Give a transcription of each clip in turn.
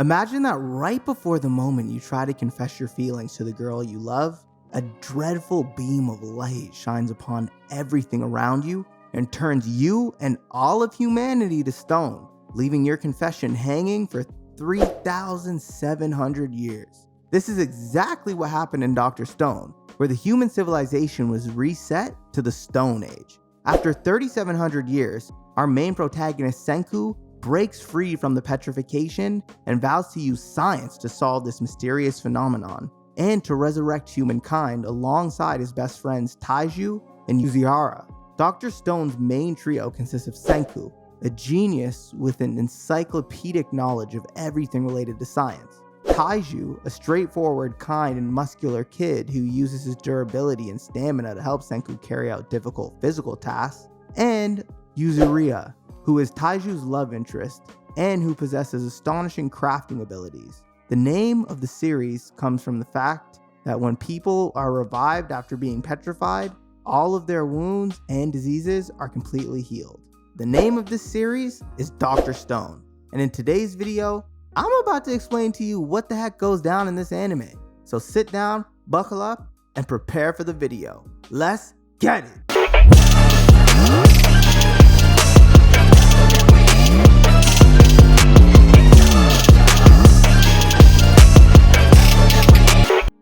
Imagine that right before the moment you try to confess your feelings to the girl you love, a dreadful beam of light shines upon everything around you and turns you and all of humanity to stone, leaving your confession hanging for 3,700 years. This is exactly what happened in Dr. Stone, where the human civilization was reset to the Stone Age. After 3,700 years, our main protagonist Senku breaks free from the petrification and vows to use science to solve this mysterious phenomenon and to resurrect humankind alongside his best friends Taiju and Yuzihara. Dr. Stone's main trio consists of Senku, a genius with an encyclopedic knowledge of everything related to science; Taiju, a straightforward, kind, and muscular kid who uses his durability and stamina to help Senku carry out difficult physical tasks; and Yuzuriha, who is Taiju's love interest and who possesses astonishing crafting abilities. The name of the series comes from the fact that when people are revived after being petrified, all of their wounds and diseases are completely healed. The name of this series is Dr. Stone, and in today's video, I'm about to explain to you what the heck goes down in this anime. So sit down, buckle up, and prepare for the video. Let's get it!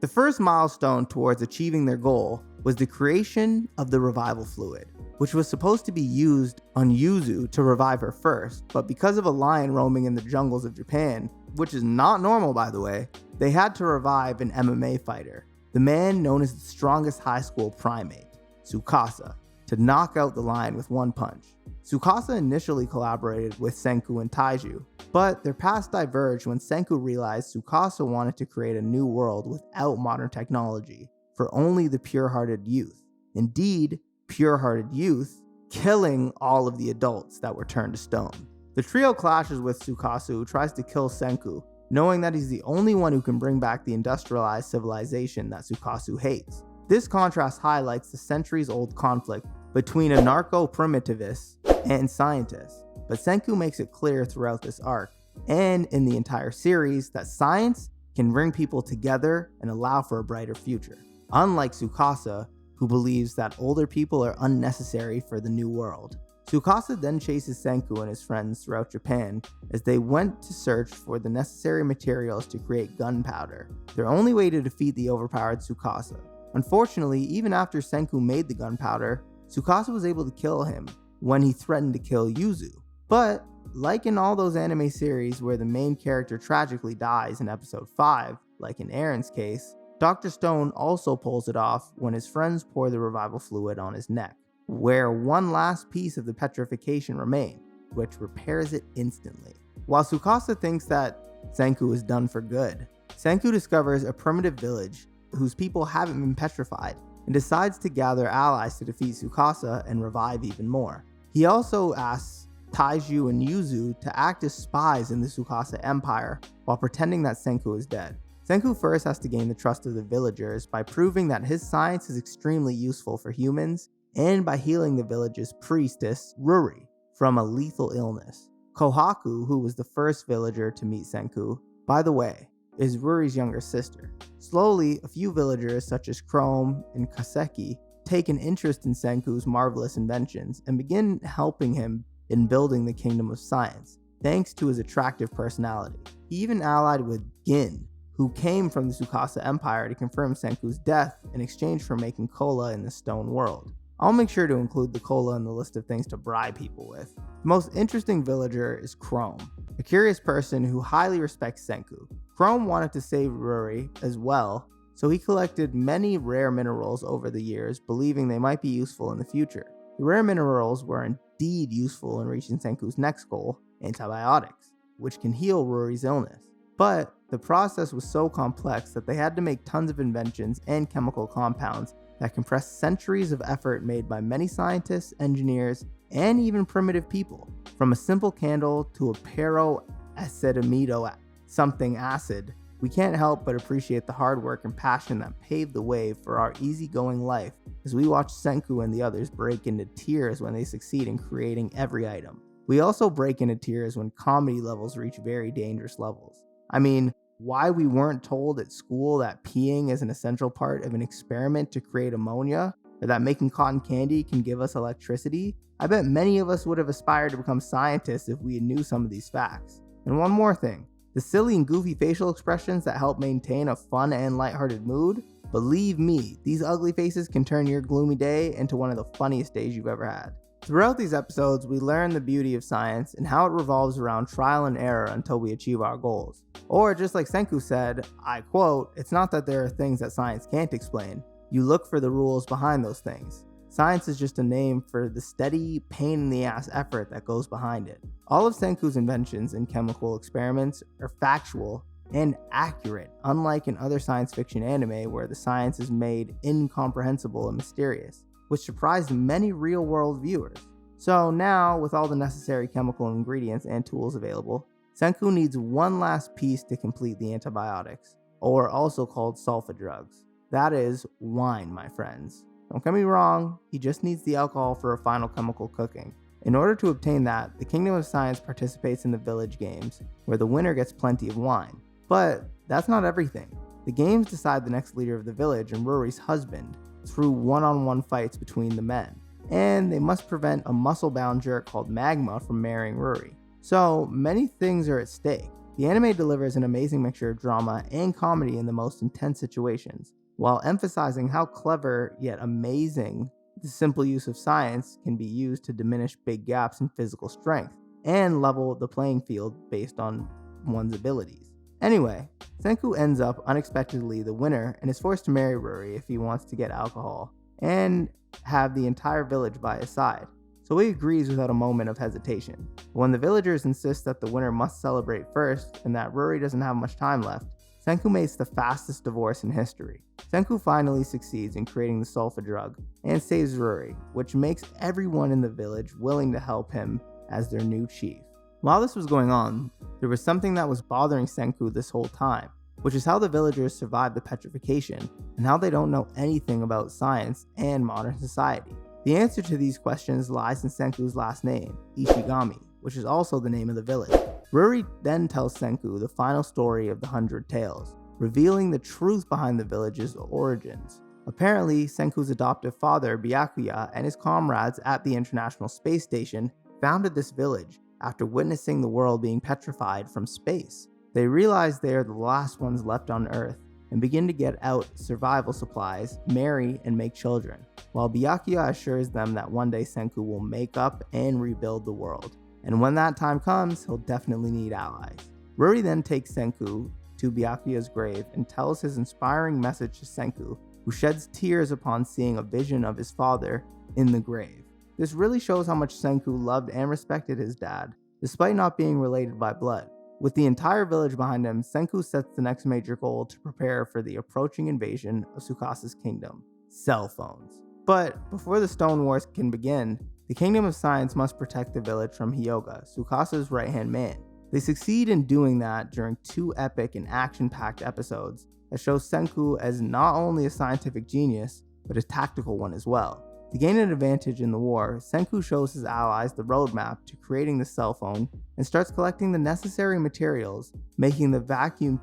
The first milestone towards achieving their goal was the creation of the revival fluid, which was supposed to be used on Yuzu to revive her first, but because of a lion roaming in the jungles of Japan, which is not normal by the way, they had to revive an MMA fighter, the man known as the strongest high school primate, Tsukasa, to knock out the lion with one punch. Tsukasa initially collaborated with Senku and Taiju, but their paths diverged when Senku realized Tsukasa wanted to create a new world without modern technology, for only the pure-hearted youth. Indeed, pure-hearted youth, killing all of the adults that were turned to stone. The trio clashes with Tsukasa, who tries to kill Senku, knowing that he's the only one who can bring back the industrialized civilization that Tsukasa hates. This contrast highlights the centuries-old conflict between anarcho-primitivists and scientists, but Senku makes it clear throughout this arc, and in the entire series, that science can bring people together and allow for a brighter future. Unlike Tsukasa, who believes that older people are unnecessary for the new world. Tsukasa then chases Senku and his friends throughout Japan as they went to search for the necessary materials to create gunpowder, their only way to defeat the overpowered Tsukasa. Unfortunately, even after Senku made the gunpowder, Tsukasa was able to kill him when he threatened to kill Yuzu. But, like in all those anime series where the main character tragically dies in episode 5, like in Aaron's case, Dr. Stone also pulls it off when his friends pour the revival fluid on his neck, where one last piece of the petrification remains, which repairs it instantly. While Tsukasa thinks that Senku is done for good, Senku discovers a primitive village whose people haven't been petrified and decides to gather allies to defeat Tsukasa and revive even more. He also asks Taiju and Yuzu to act as spies in the Tsukasa Empire while pretending that Senku is dead. Senku first has to gain the trust of the villagers by proving that his science is extremely useful for humans and by healing the village's priestess, Ruri, from a lethal illness. Kohaku, who was the first villager to meet Senku, by the way, is Ruri's younger sister. Slowly, a few villagers such as Chrome and Kaseki take an interest in Senku's marvelous inventions and begin helping him in building the kingdom of science, thanks to his attractive personality. He even allied with Gin, who came from the Tsukasa Empire to confirm Senku's death in exchange for making cola in the stone world. I'll make sure to include the cola in the list of things to bribe people with. The most interesting villager is Chrome, a curious person who highly respects Senku. Chrome wanted to save Ruri as well, so he collected many rare minerals over the years, believing they might be useful in the future. The rare minerals were indeed useful in reaching Senku's next goal, antibiotics, which can heal Ruri's illness. But the process was so complex that they had to make tons of inventions and chemical compounds that compressed centuries of effort made by many scientists, engineers, and even primitive people. From a simple candle to a peroacetamido something acid, we can't help but appreciate the hard work and passion that paved the way for our easygoing life as we watch Senku and the others break into tears when they succeed in creating every item. We also break into tears when comedy levels reach very dangerous levels. I mean, why we weren't told at school that peeing is an essential part of an experiment to create ammonia, or that making cotton candy can give us electricity. I bet many of us would have aspired to become scientists if we knew some of these facts. And one more thing, the silly and goofy facial expressions that help maintain a fun and lighthearted mood, believe me, these ugly faces can turn your gloomy day into one of the funniest days you've ever had. Throughout these episodes, we learn the beauty of science and how it revolves around trial and error until we achieve our goals. Or just like Senku said, I quote, "It's not that there are things that science can't explain. You look for the rules behind those things. Science is just a name for the steady, pain-in-the-ass effort that goes behind it." All of Senku's inventions and chemical experiments are factual and accurate, unlike in other science fiction anime where the science is made incomprehensible and mysterious, which surprised many real-world viewers. So now, with all the necessary chemical ingredients and tools available, Senku needs one last piece to complete the antibiotics, or also called sulfa drugs. That is wine, my friends. Don't get me wrong, he just needs the alcohol for a final chemical cooking. In order to obtain that, the Kingdom of Science participates in the village games, where the winner gets plenty of wine. But that's not everything. The games decide the next leader of the village and Rory's husband through one-on-one fights between the men, and they must prevent a muscle-bound jerk called Magma from marrying Rory. So many things are at stake. The anime delivers an amazing mixture of drama and comedy in the most intense situations, while emphasizing how clever yet amazing the simple use of science can be used to diminish big gaps in physical strength and level the playing field based on one's abilities. Anyway, Senku ends up unexpectedly the winner and is forced to marry Rory if he wants to get alcohol and have the entire village by his side. So he agrees without a moment of hesitation. But when the villagers insist that the winner must celebrate first and that Rory doesn't have much time left, Senku makes the fastest divorce in history. Senku finally succeeds in creating the sulfa drug and saves Rory, which makes everyone in the village willing to help him as their new chief. While this was going on, there was something that was bothering Senku this whole time, which is how the villagers survived the petrification and how they don't know anything about science and modern society. The answer to these questions lies in Senku's last name, Ishigami, which is also the name of the village. Rory then tells Senku the final story of the 100 Tales, revealing the truth behind the village's origins. Apparently, Senku's adoptive father, Byakuya, and his comrades at the International Space Station founded this village after witnessing the world being petrified from space. They realize they are the last ones left on Earth and begin to get out survival supplies, marry, and make children, while Byakuya assures them that one day Senku will make up and rebuild the world. And when that time comes, he'll definitely need allies. Rory then takes Senku to Byakuya's grave and tells his inspiring message to Senku, who sheds tears upon seeing a vision of his father in the grave. This really shows how much Senku loved and respected his dad, despite not being related by blood. With the entire village behind him, Senku sets the next major goal to prepare for the approaching invasion of Tsukasa's kingdom: cell phones. But before the Stone Wars can begin, the Kingdom of Science must protect the village from Hyoga, Tsukasa's right-hand man. They succeed in doing that during two epic and action-packed episodes that show Senku as not only a scientific genius, but a tactical one as well. To gain an advantage in the war, Senku shows his allies the roadmap to creating the cell phone and starts collecting the necessary materials, Making the vacuum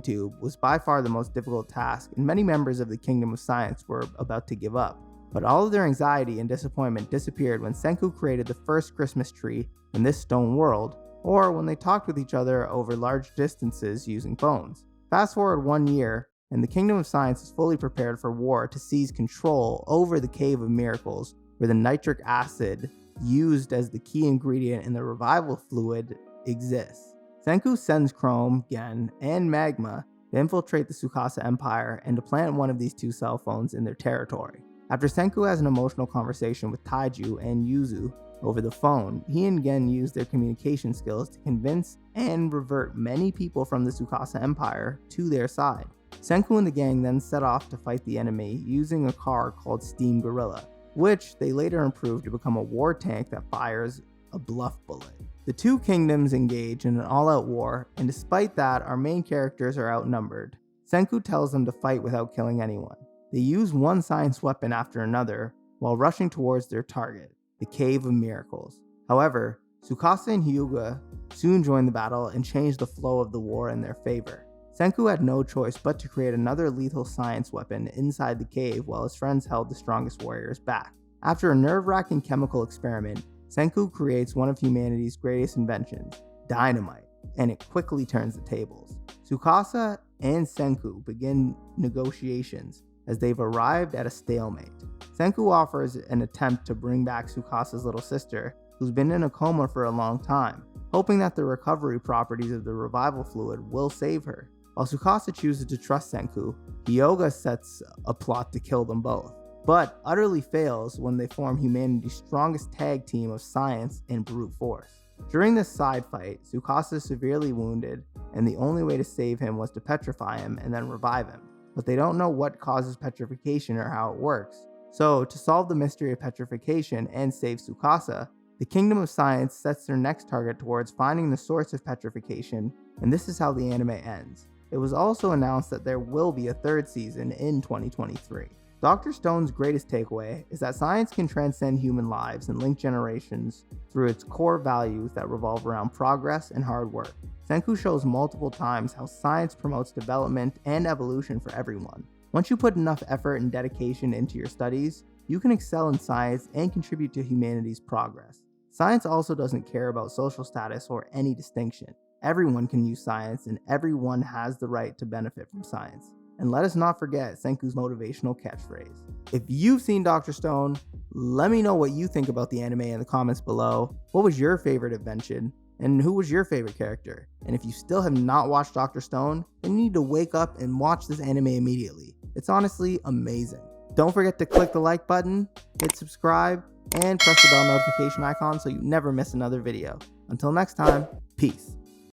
tube was by far the most difficult task, and many members of the Kingdom of Science were about to give up. But all of their anxiety and disappointment disappeared when Senku created the first Christmas tree in this stone world, or when they talked with each other over large distances using phones. Fast forward 1 year, and the Kingdom of Science is fully prepared for war to seize control over the Cave of Miracles, where the nitric acid used as the key ingredient in the revival fluid exists. Senku sends Chrome, Gen, and Magma to infiltrate the Tsukasa Empire and to plant one of these two cell phones in their territory. After Senku has an emotional conversation with Taiju and Yuzu over the phone, he and Gen use their communication skills to convince and revert many people from the Tsukasa Empire to their side. Senku and the gang then set off to fight the enemy using a car called Steam Gorilla, which they later improved to become a war tank that fires a bluff bullet. The two kingdoms engage in an all-out war, and despite that, our main characters are outnumbered. Senku tells them to fight without killing anyone. They use one science weapon after another while rushing towards their target, the Cave of Miracles. However, Tsukasa and Hyuga soon joined the battle and changed the flow of the war in their favor. Senku had no choice but to create another lethal science weapon inside the cave while his friends held the strongest warriors back. After a nerve-wracking chemical experiment, Senku creates one of humanity's greatest inventions, dynamite, and it quickly turns the tables. Tsukasa and Senku begin negotiations as they've arrived at a stalemate. Senku offers an attempt to bring back Tsukasa's little sister, who's been in a coma for a long time, hoping that the recovery properties of the revival fluid will save her. While Tsukasa chooses to trust Senku, Hyuga sets a plot to kill them both, but utterly fails when they form humanity's strongest tag team of science and brute force. During this side fight, Tsukasa is severely wounded, and the only way to save him was to petrify him and then revive him. But they don't know what causes petrification or how it works. So, to solve the mystery of petrification and save Tsukasa, the Kingdom of Science sets their next target towards finding the source of petrification, and this is how the anime ends. It was also announced that there will be a third season in 2023. Dr. Stone's greatest takeaway is that science can transcend human lives and link generations through its core values that revolve around progress and hard work. Senku shows multiple times how science promotes development and evolution for everyone. Once you put enough effort and dedication into your studies, you can excel in science and contribute to humanity's progress. Science also doesn't care about social status or any distinction. Everyone can use science, and everyone has the right to benefit from science. And let us not forget Senku's motivational catchphrase. If you've seen Dr. Stone, let me know what you think about the anime in the comments below. What was your favorite invention? And who was your favorite character? And if you still have not watched Dr. Stone, then you need to wake up and watch this anime immediately. It's honestly amazing. Don't forget to click the like button, hit subscribe, and press the bell notification icon so you never miss another video. Until next time, peace.